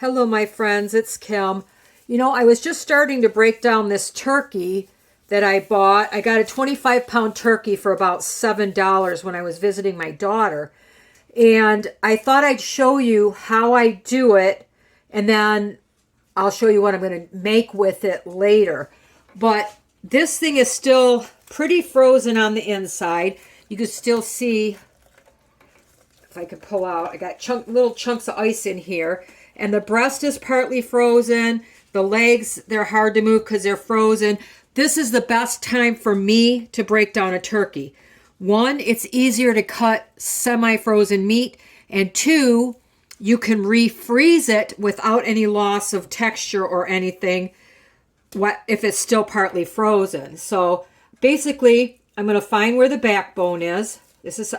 Hello, my friends. It's Kim. I was just starting to break down this turkey that I bought. I got a 25-pound turkey for about $7 when I was visiting my daughter. And I thought I'd show you how I do it, and then I'll show you what I'm going to make with it later. But this thing is still pretty frozen on the inside. You can still see, if I can pull out, I got little chunks of ice in here. And the breast is partly frozen. The legs, they're hard to move because they're frozen. This is the best time for me to break down a turkey. One, it's easier to cut semi-frozen meat. And two, you can refreeze it without any loss of texture or anything if it's still partly frozen. So basically, I'm going to find where the backbone is.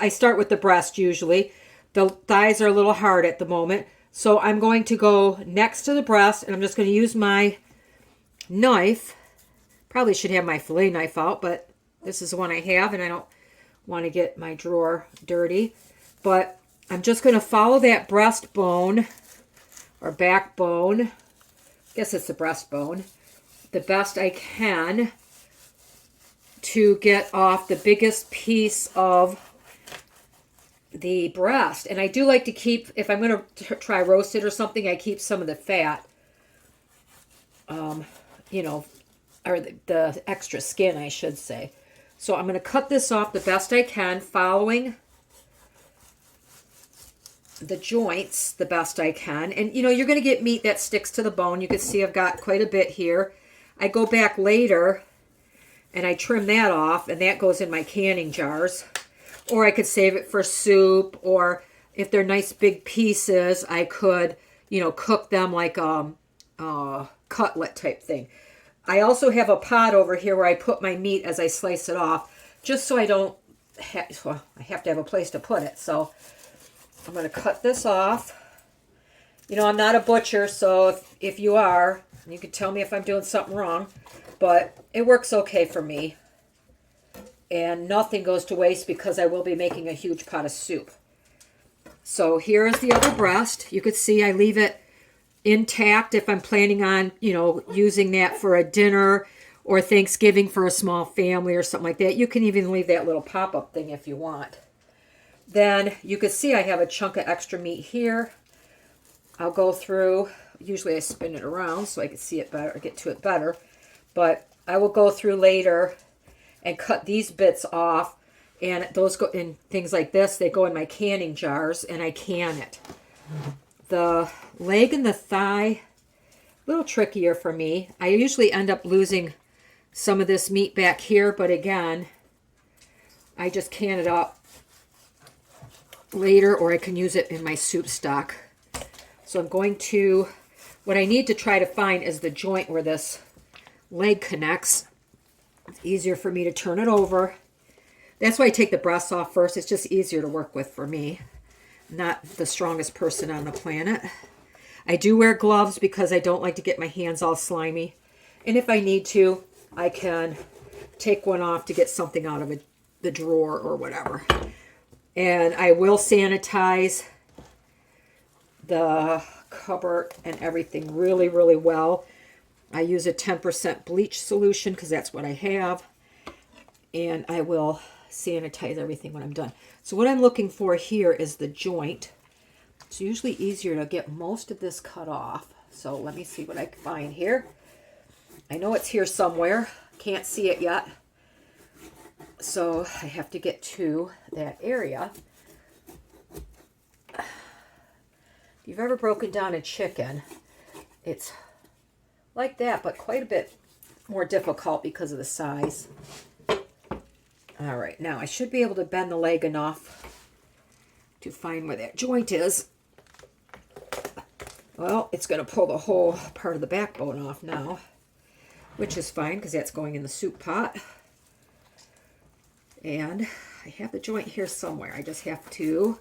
I start with the breast usually. The thighs are a little hard at the moment. So I'm going to go next to the breast, and I'm just going to use my knife. Probably should have my fillet knife out, but this is the one I have, and I don't want to get my drawer dirty. But I'm just going to follow that breastbone or backbone. I guess it's the breastbone. The best I can to get off the biggest piece of the breast. And I do like to keep, if I'm going to try roast it or something, I keep some of the fat, or the extra skin, I should say. So I'm going to cut this off the best I can, following the joints the best I can. And, you're going to get meat that sticks to the bone. You can see I've got quite a bit here. I go back later and I trim that off, and that goes in my canning jars. Or I could save it for soup, or if they're nice big pieces, I could, cook them like a cutlet type thing. I also have a pot over here where I put my meat as I slice it off, just so I don't I have to have a place to put it. So I'm going to cut this off. I'm not a butcher, so if you are, you can tell me if I'm doing something wrong, but it works okay for me. And nothing goes to waste because I will be making a huge pot of soup. So here is the other breast. You could see I leave it intact if I'm planning on, using that for a dinner or Thanksgiving for a small family or something like that. You can even leave that little pop-up thing if you want. Then you can see I have a chunk of extra meat here. I'll go through, usually I spin it around so I can see it better, or get to it better. But I will go through later and cut these bits off, and those go in things like this. They go in my canning jars, and I can it. The leg and the thigh, a little trickier for me. I usually end up losing some of this meat back here, but again, I just can it up later, or I can use it in my soup stock. So I'm going to, what I need to try to find is the joint where this leg connects. It's easier for me to turn it over. That's why I take the breasts off first. It's just easier to work with for me. Not the strongest person on the planet. I do wear gloves because I don't like to get my hands all slimy. And if I need to, I can take one off to get something out of the drawer or whatever. And I will sanitize the cupboard and everything really, really well. I use a 10% bleach solution because that's what I have. And I will sanitize everything when I'm done. So what I'm looking for here is the joint. It's usually easier to get most of this cut off. So let me see what I can find here. I know it's here somewhere. Can't see it yet. So I have to get to that area. If you've ever broken down a chicken, it's like that, but quite a bit more difficult because of the size. All right, now I should be able to bend the leg enough to find where that joint is. Well, it's going to pull the whole part of the backbone off now, which is fine because that's going in the soup pot. And I have the joint here somewhere. I just have to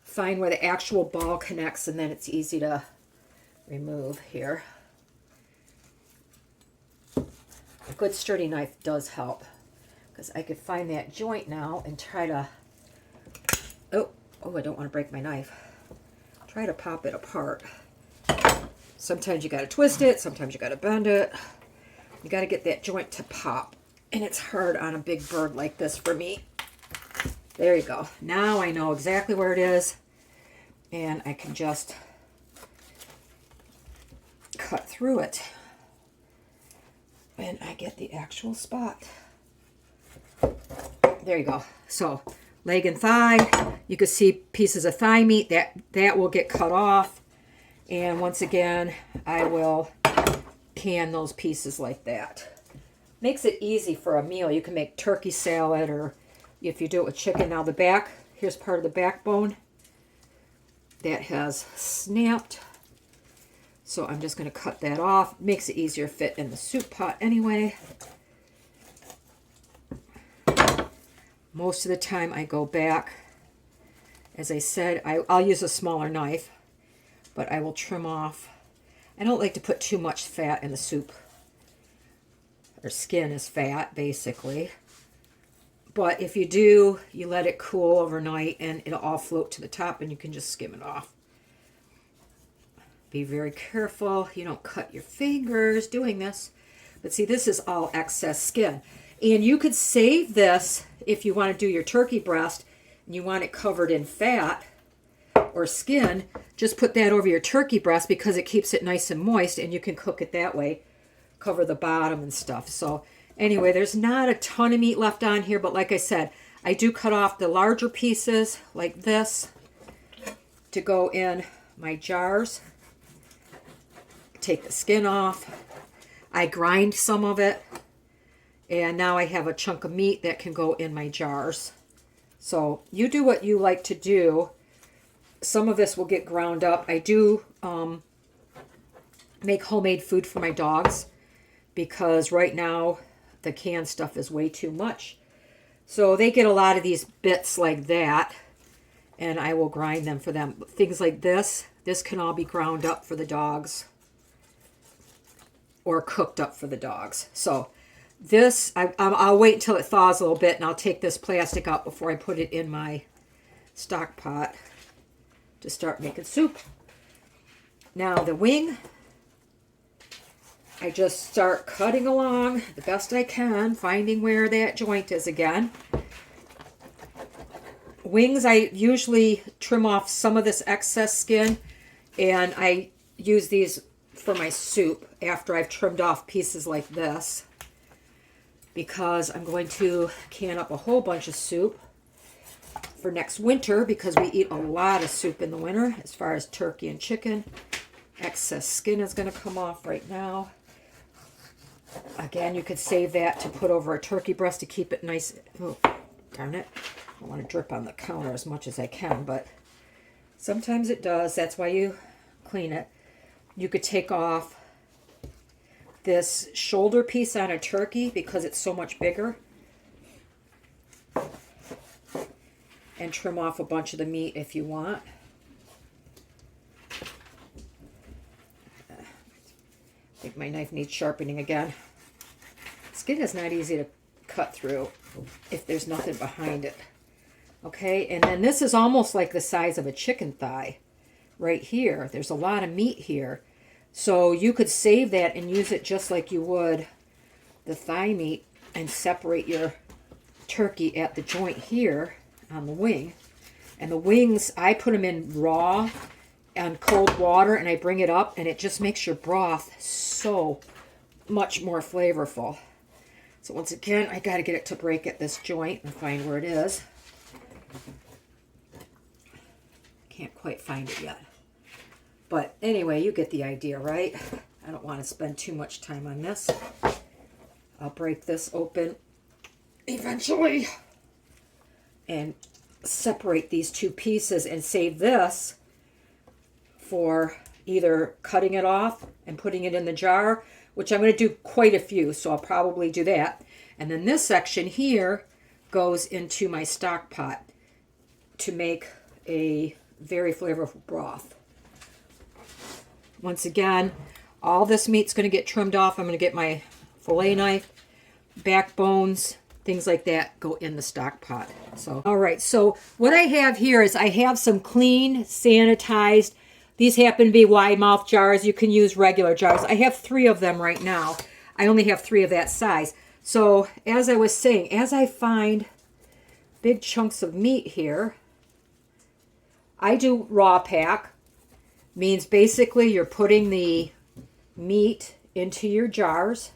find where the actual ball connects, and then it's easy to remove here. A good sturdy knife does help, because I could find that joint now and try to, oh, I don't want to break my knife. Try to pop it apart. Sometimes you got to twist it. Sometimes you got to bend it. You got to get that joint to pop. And it's hard on a big bird like this for me. There you go. Now I know exactly where it is. And I can just cut through it. And I get the actual spot. There you go. So leg and thigh, you can see pieces of thigh meat that will get cut off. And once again, I will can those pieces like that. Makes it easy for a meal. You can make turkey salad, or if you do it with chicken. Now the back, here's part of the backbone that has snapped. So I'm just going to cut that off. Makes it easier to fit in the soup pot anyway. Most of the time I go back. As I said, I'll use a smaller knife, but I will trim off. I don't like to put too much fat in the soup. Or skin is fat, basically. But if you do, you let it cool overnight and it'll all float to the top and you can just skim it off. Be very careful. You don't cut your fingers doing this. But see, this is all excess skin. And you could save this if you want to do your turkey breast and you want it covered in fat or skin. Just put that over your turkey breast because it keeps it nice and moist, and you can cook it that way. Cover the bottom and stuff. So anyway, there's not a ton of meat left on here, but like I said, I do cut off the larger pieces like this to go in my jars. Take the skin off. I grind some of it. And now I have a chunk of meat that can go in my jars. So you do what you like to do. Some of this will get ground up. I do make homemade food for my dogs because right now the canned stuff is way too much. So they get a lot of these bits like that, and I will grind them for them. Things like this can all be ground up for the dogs or cooked up for the dogs. So this, I'll wait until it thaws a little bit, and I'll take this plastic out before I put it in my stock pot to start making soup. Now the wing, I just start cutting along the best I can, finding where that joint is again. Wings, I usually trim off some of this excess skin, and I use these for my soup after I've trimmed off pieces like this, because I'm going to can up a whole bunch of soup for next winter, because we eat a lot of soup in the winter as far as turkey and chicken. Excess skin is going to come off right now. Again, you could save that to put over a turkey breast to keep it nice. Oh, darn it. I don't want to drip on the counter as much as I can, but sometimes it does. That's why you clean it. You could take off this shoulder piece on a turkey because it's so much bigger, and trim off a bunch of the meat if you want. I think my knife needs sharpening again. Skin is not easy to cut through if there's nothing behind it. Okay, and then this is almost like the size of a chicken thigh right here. There's a lot of meat here. So you could save that and use it just like you would the thigh meat and separate your turkey at the joint here on the wing. And the wings, I put them in raw and cold water, and I bring it up, and it just makes your broth so much more flavorful. So once again, I got to get it to break at this joint and find where it is. Can't quite find it yet. But anyway, you get the idea, right? I don't want to spend too much time on this. I'll break this open eventually and separate these two pieces and save this for either cutting it off and putting it in the jar, which I'm going to do quite a few, so I'll probably do that. And then this section here goes into my stock pot to make a very flavorful broth. Once again, all this meat's going to get trimmed off. I'm going to get my fillet knife, backbones, things like that go in the stock pot. So, all right, so what I have here is I have some clean, sanitized These happen to be wide mouth jars. You can use regular jars. I have 3 of them right now. I only have 3 of that size. So as I was saying, as I find big chunks of meat here, I do raw pack. Means basically you're putting the meat into your jars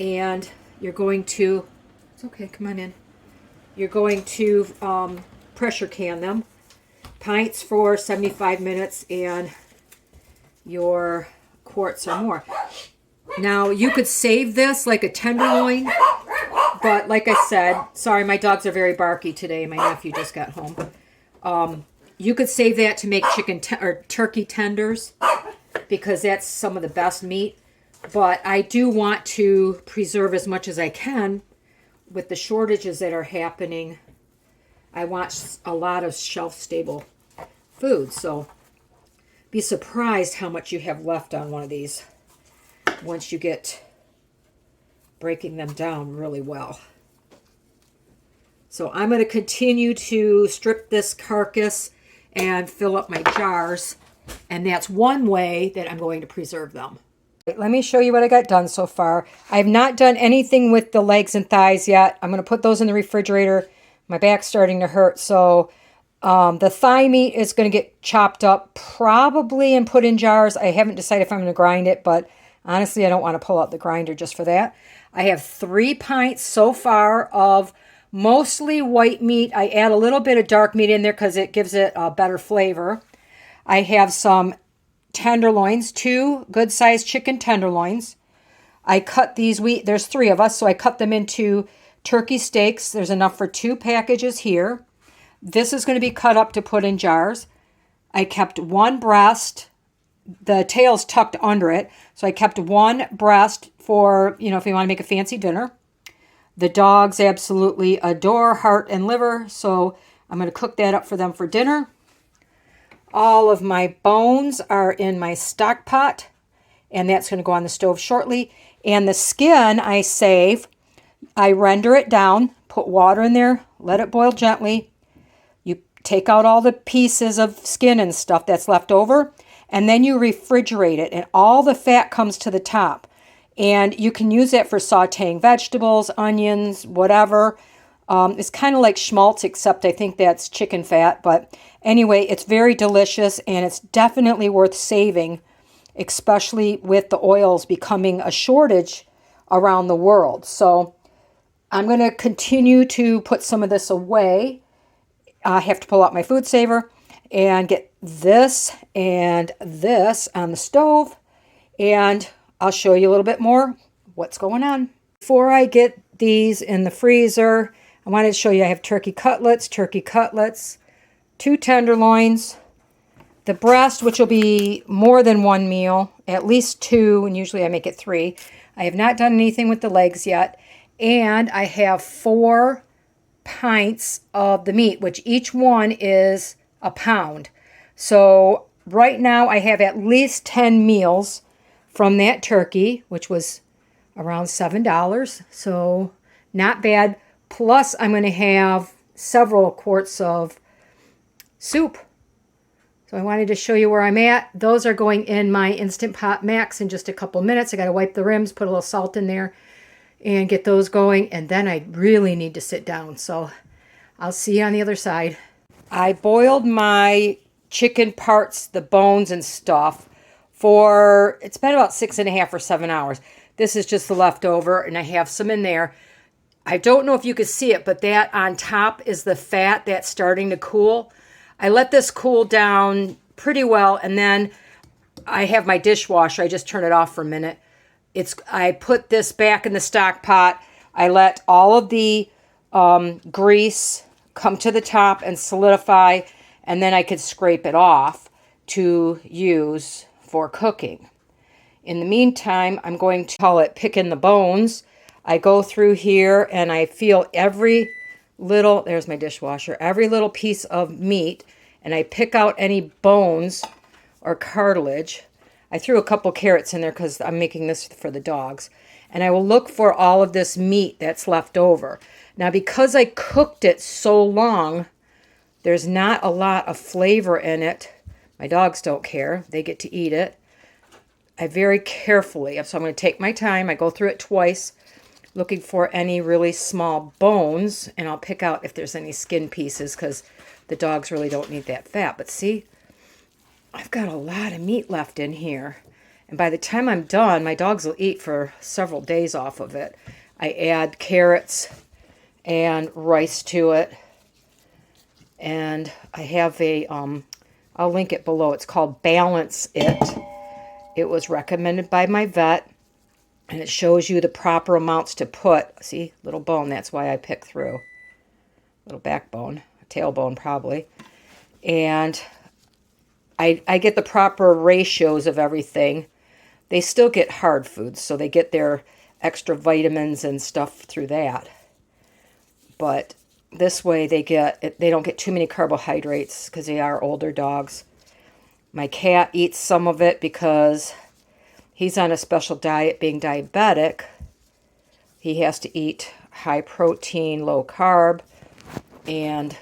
and you're going to, it's okay, come on in. You're going to pressure can them. Pints for 75 minutes and your quarts or more. Now you could save this like a tenderloin, but like I said, sorry, my dogs are very barky today. My nephew just got home. You could save that to make chicken or turkey tenders because that's some of the best meat. But I do want to preserve as much as I can with the shortages that are happening. I want a lot of shelf-stable food, so be surprised how much you have left on one of these once you get breaking them down really well. So I'm going to continue to strip this carcass and fill up my jars, and that's one way that I'm going to preserve them. Let me show you what I got done so far. I have not done anything with the legs and thighs yet. I'm going to put those in the refrigerator. My back's starting to hurt, so the thigh meat is going to get chopped up probably and put in jars. I haven't decided if I'm going to grind it, but honestly, I don't want to pull out the grinder just for that. I have 3 pints so far of mostly white meat. I add a little bit of dark meat in there because it gives it a better flavor. I have some tenderloins, 2 good-sized chicken tenderloins. I cut these, there's 3 of us, so I cut them into turkey steaks. There's enough for 2 packages here. This is going to be cut up to put in jars. I kept 1 breast. The tail's tucked under it, so I kept 1 breast for, if you want to make a fancy dinner. The dogs absolutely adore heart and liver, so I'm going to cook that up for them for dinner. All of my bones are in my stock pot, and that's going to go on the stove shortly. And the skin I save, I render it down, put water in there, let it boil gently. You take out all the pieces of skin and stuff that's left over, and then you refrigerate it, and all the fat comes to the top. And you can use that for sauteing vegetables, onions, whatever. It's kind of like schmaltz, except I think that's chicken fat. But anyway, it's very delicious, and it's definitely worth saving, especially with the oils becoming a shortage around the world. So I'm going to continue to put some of this away. I have to pull out my food saver and get this and this on the stove, and I'll show you a little bit more what's going on. Before I get these in the freezer, I wanted to show you I have turkey cutlets, 2 tenderloins, the breast, which will be more than 1 meal, at least 2, and usually I make it 3. I have not done anything with the legs yet, and I have 4 pints of the meat, which each one is a pound. So right now I have at least 10 meals from that turkey, which was around $7. So not bad. Plus I'm going to have several quarts of soup. So I wanted to show you where I'm at. Those are going in my Instant Pot Max in just a couple minutes. I got to wipe the rims, put a little salt in there, and get those going. And then I really need to sit down. So I'll see you on the other side. I boiled my chicken parts, the bones and stuff, it's been about 6.5 or 7 hours. This is just the leftover, and I have some in there. I don't know if you can see it, but that on top is the fat that's starting to cool. I let this cool down pretty well, and then I have my dishwasher. I just turn it off for a minute. I put this back in the stock pot. I let all of the grease come to the top and solidify, and then I could scrape it off to use for cooking. In the meantime, I'm going to call it picking the bones. I go through here and I feel every little, there's my dishwasher, every little piece of meat, and I pick out any bones or cartilage. I threw a couple carrots in there because I'm making this for the dogs. And I will look for all of this meat that's left over. Now, because I cooked it so long There's not a lot of flavor in it. My dogs don't care. They get to eat it. I very carefully, so I'm going to take my time. I go through it twice, looking for any really small bones, and I'll pick out if there's any skin pieces because the dogs really don't need that fat. But see, I've got a lot of meat left in here. And by the time I'm done, my dogs will eat for several days off of it. I add carrots and rice to it. And I have a, I'll link it below. It's called Balance It. It was recommended by my vet. And it shows you the proper amounts to put. See, little bone, that's why I pick through. Little backbone, tailbone probably. And I get the proper ratios of everything. They still get hard foods, so they get their extra vitamins and stuff through that. But this way they don't get too many carbohydrates because they are older dogs. My cat eats some of it because he's on a special diet being diabetic. He has to eat high protein, low carb, and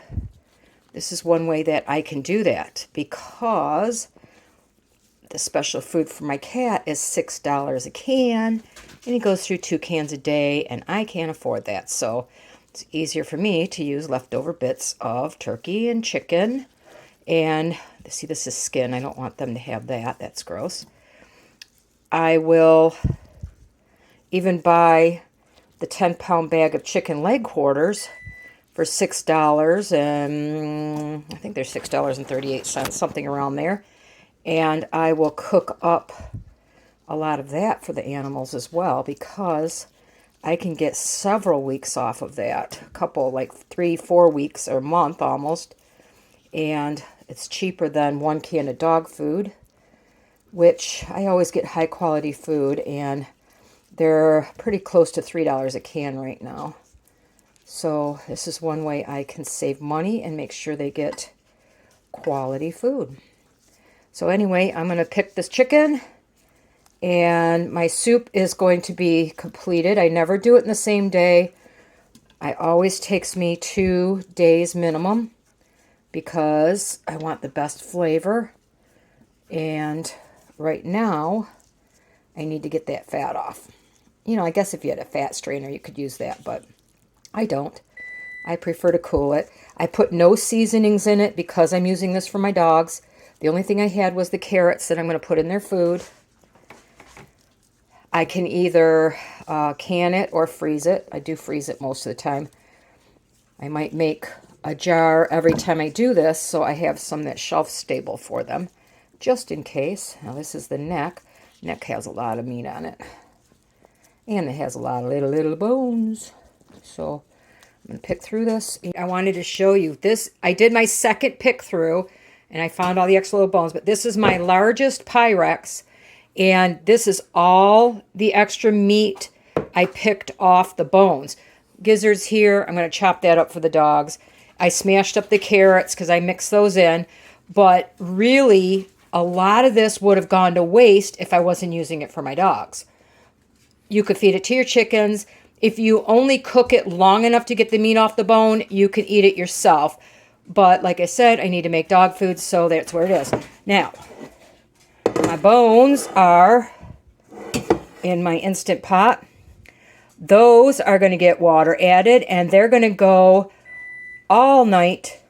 this is one way that I can do that because the special food for my cat is $6 a can, and he goes through 2 cans a day, and I can't afford that. So it's easier for me to use leftover bits of turkey and chicken. And see, this is skin. I don't want them to have that. That's gross. I will even buy the 10-pound bag of chicken leg quarters for $6, and I think they're $6.38, something around there. And I will cook up a lot of that for the animals as well because I can get several weeks off of that. A couple, like 3-4 weeks or a month almost. And it's cheaper than 1 can of dog food, which I always get high quality food, and they're pretty close to $3 a can right now. So this is one way I can save money and make sure they get quality food. So anyway, I'm going to pick this chicken, and my soup is going to be completed. I never do it in the same day. It always takes me 2 days minimum because I want the best flavor. And right now, I need to get that fat off. You know, I guess if you had a fat strainer, you could use that, but I don't. I prefer to cool it. I put no seasonings in it because I'm using this for my dogs. The only thing I had was the carrots that I'm going to put in their food. I can either can it or freeze it. I do freeze it most of the time. I might make a jar every time I do this, so I have some that's shelf stable for them, just in case. Now this is the neck. Neck has a lot of meat on it. And it has a lot of little bones. So I'm going to pick through this. I wanted to show you this. I did my second pick through, and I found all the extra little bones. But this is my largest Pyrex, and this is all the extra meat I picked off the bones. Gizzards here. I'm going to chop that up for the dogs. I smashed up the carrots because I mixed those in. But really, a lot of this would have gone to waste if I wasn't using it for my dogs. You could feed it to your chickens. If you only cook it long enough to get the meat off the bone, you can eat it yourself. But like I said, I need to make dog food, so that's where it is. Now, my bones are in my Instant Pot. Those are going to get water added, and they're going to go all night.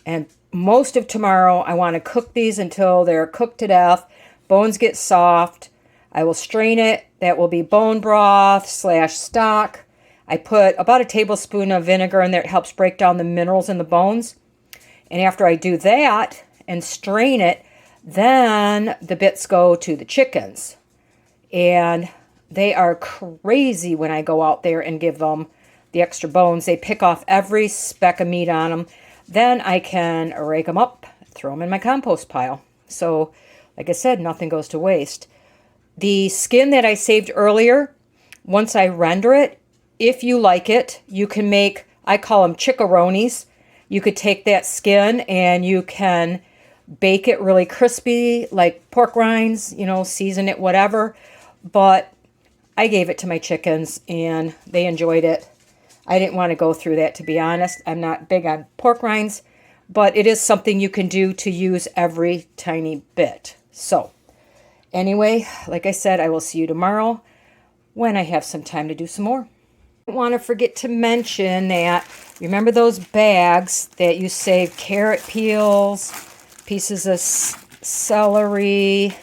And most of tomorrow, I want to cook these until they're cooked to death. Bones get soft. I will strain it. That will be bone broth / stock. I put about a tablespoon of vinegar in there. It helps break down the minerals in the bones. And after I do that and strain it, then the bits go to the chickens. And they are crazy when I go out there and give them the extra bones. They pick off every speck of meat on them. Then I can rake them up, throw them in my compost pile. So, like I said, nothing goes to waste. The skin that I saved earlier, once I render it, if you like it, you can make, I call them chickaronis. You could take that skin and you can bake it really crispy, like pork rinds, you know, season it, whatever. But I gave it to my chickens and they enjoyed it. I didn't want to go through that, to be honest. I'm not big on pork rinds, but it is something you can do to use every tiny bit. So anyway, like I said, I will see you tomorrow when I have some time to do some more. I don't want to forget to mention that, remember those bags that you save carrot peels, pieces of celery,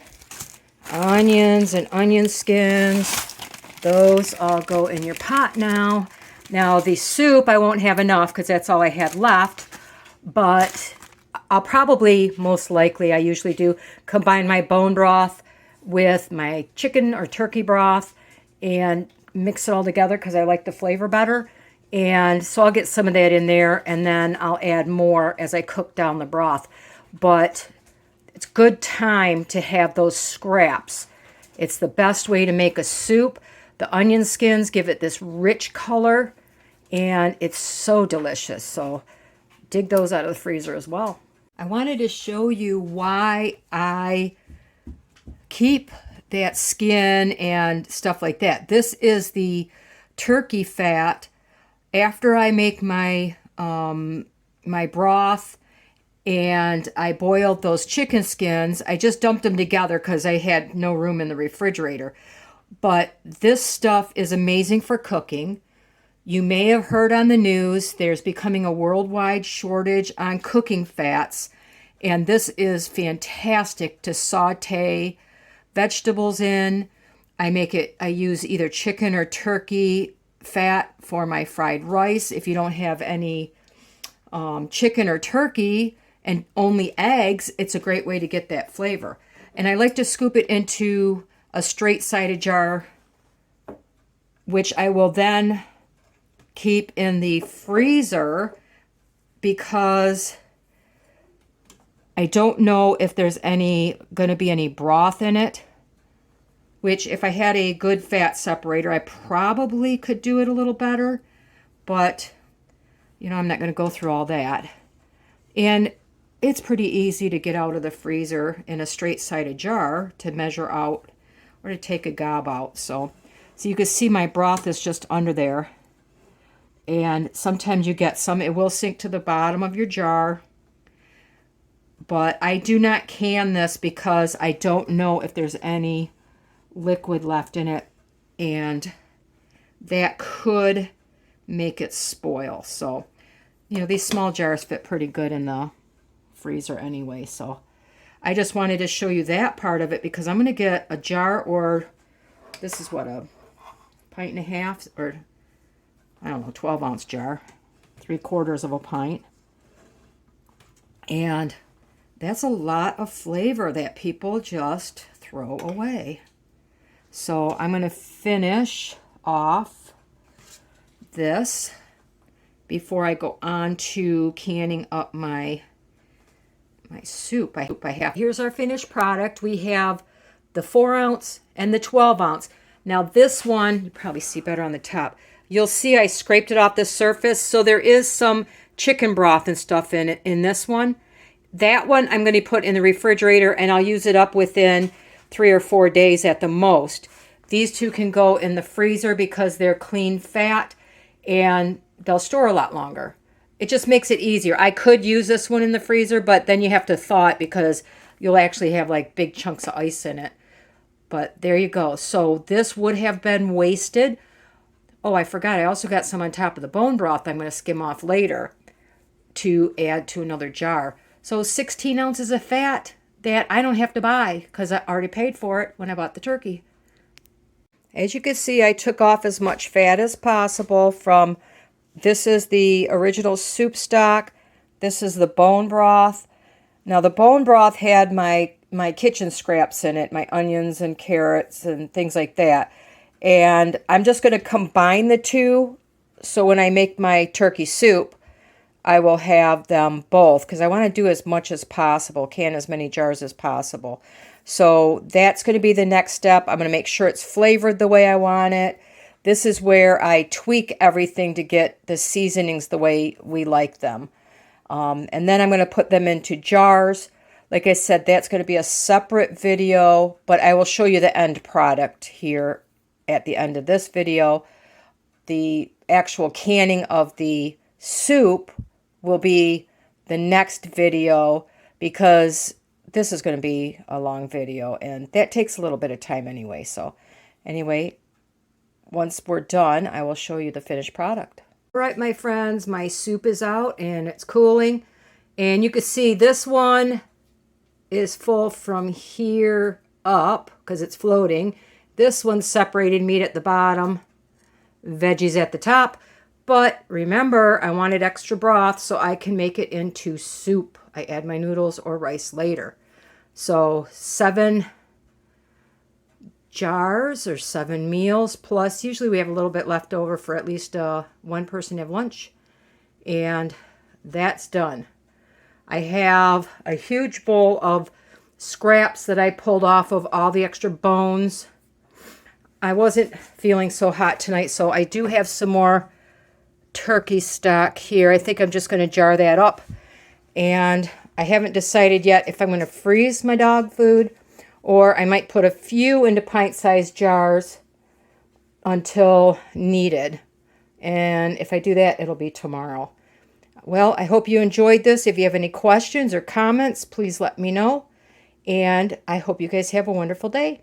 onions and onion skins. Those all go in your pot now. Now the soup, I won't have enough because that's all I had left, but I'll probably, most likely, I usually do, combine my bone broth with my chicken or turkey broth and mix it all together because I like the flavor better. And so I'll get some of that in there, and then I'll add more as I cook down the broth. But it's good time to have those scraps. It's the best way to make a soup. The onion skins give it this rich color, and it's so delicious. So dig those out of the freezer as well. I wanted to show you why I keep that skin and stuff like that. This is the turkey fat. After I make my my broth and I boiled those chicken skins, I just dumped them together because I had no room in the refrigerator. But this stuff is amazing for cooking. You may have heard on the news there's becoming a worldwide shortage on cooking fats, and this is fantastic to saute vegetables in. I use either chicken or turkey fat for my fried rice. If you don't have any chicken or turkey and only eggs, it's a great way to get that flavor. And I like to scoop it into a straight-sided jar, which I will then keep in the freezer because I don't know if there's going to be any broth in it, which if I had a good fat separator, I probably could do it a little better, but I'm not going to go through all that. And it's pretty easy to get out of the freezer in a straight-sided jar to measure out or to take a gob out. So you can see my broth is just under there. And sometimes you get some, it will sink to the bottom of your jar. But I do not can this because I don't know if there's any liquid left in it. And that could make it spoil. So, these small jars fit pretty good in the freezer anyway. So I just wanted to show you that part of it because I'm going to get a jar, or this is what, a pint and a half, or I don't know, 12-ounce jar, 3/4 of a pint. And that's a lot of flavor that people just throw away. So I'm going to finish off this before I go on to canning up my soup. I have. Here's our finished product. We have the 4-ounce and the 12-ounce. Now this one, you probably see better on the top. You'll see I scraped it off the surface, so there is some chicken broth and stuff in it in this one. That one I'm going to put in the refrigerator, and I'll use it up within 3 or 4 days at the most. These two can go in the freezer because they're clean fat, and they'll store a lot longer. It just makes it easier. I could use this one in the freezer, but then you have to thaw it because you'll actually have like big chunks of ice in it. But there you go. So this would have been wasted. Oh, I forgot. I also got some on top of the bone broth I'm going to skim off later to add to another jar. So 16 ounces of fat that I don't have to buy because I already paid for it when I bought the turkey. As you can see, I took off as much fat as possible from, this is the original soup stock. This is the bone broth. Now the bone broth had my kitchen scraps in it, my onions and carrots and things like that. And I'm just going to combine the two, so when I make my turkey soup, I will have them both, because I want to do as much as possible, can as many jars as possible. So that's going to be the next step. I'm going to make sure it's flavored the way I want it. This is where I tweak everything to get the seasonings the way we like them. And then I'm going to put them into jars. Like I said, that's going to be a separate video, but I will show you the end product here at the end of this video. The actual canning of the soup will be the next video, because this is going to be a long video and that takes a little bit of time anyway. So anyway, once we're done, I will show you the finished product. All right, my friends, my soup is out and it's cooling. And you can see this one is full from here up because it's floating. This one's separated meat at the bottom, veggies at the top. But remember, I wanted extra broth so I can make it into soup. I add my noodles or rice later. So 7 jars or 7 meals, plus usually we have a little bit left over for at least one person to have lunch. And that's done. I have a huge bowl of scraps that I pulled off of all the extra bones. I wasn't feeling so hot tonight, so I do have some more turkey stock here. I think I'm just going to jar that up. And I haven't decided yet if I'm going to freeze my dog food, or I might put a few into pint-sized jars until needed. And if I do that, it'll be tomorrow. Well, I hope you enjoyed this. If you have any questions or comments, please let me know. And I hope you guys have a wonderful day.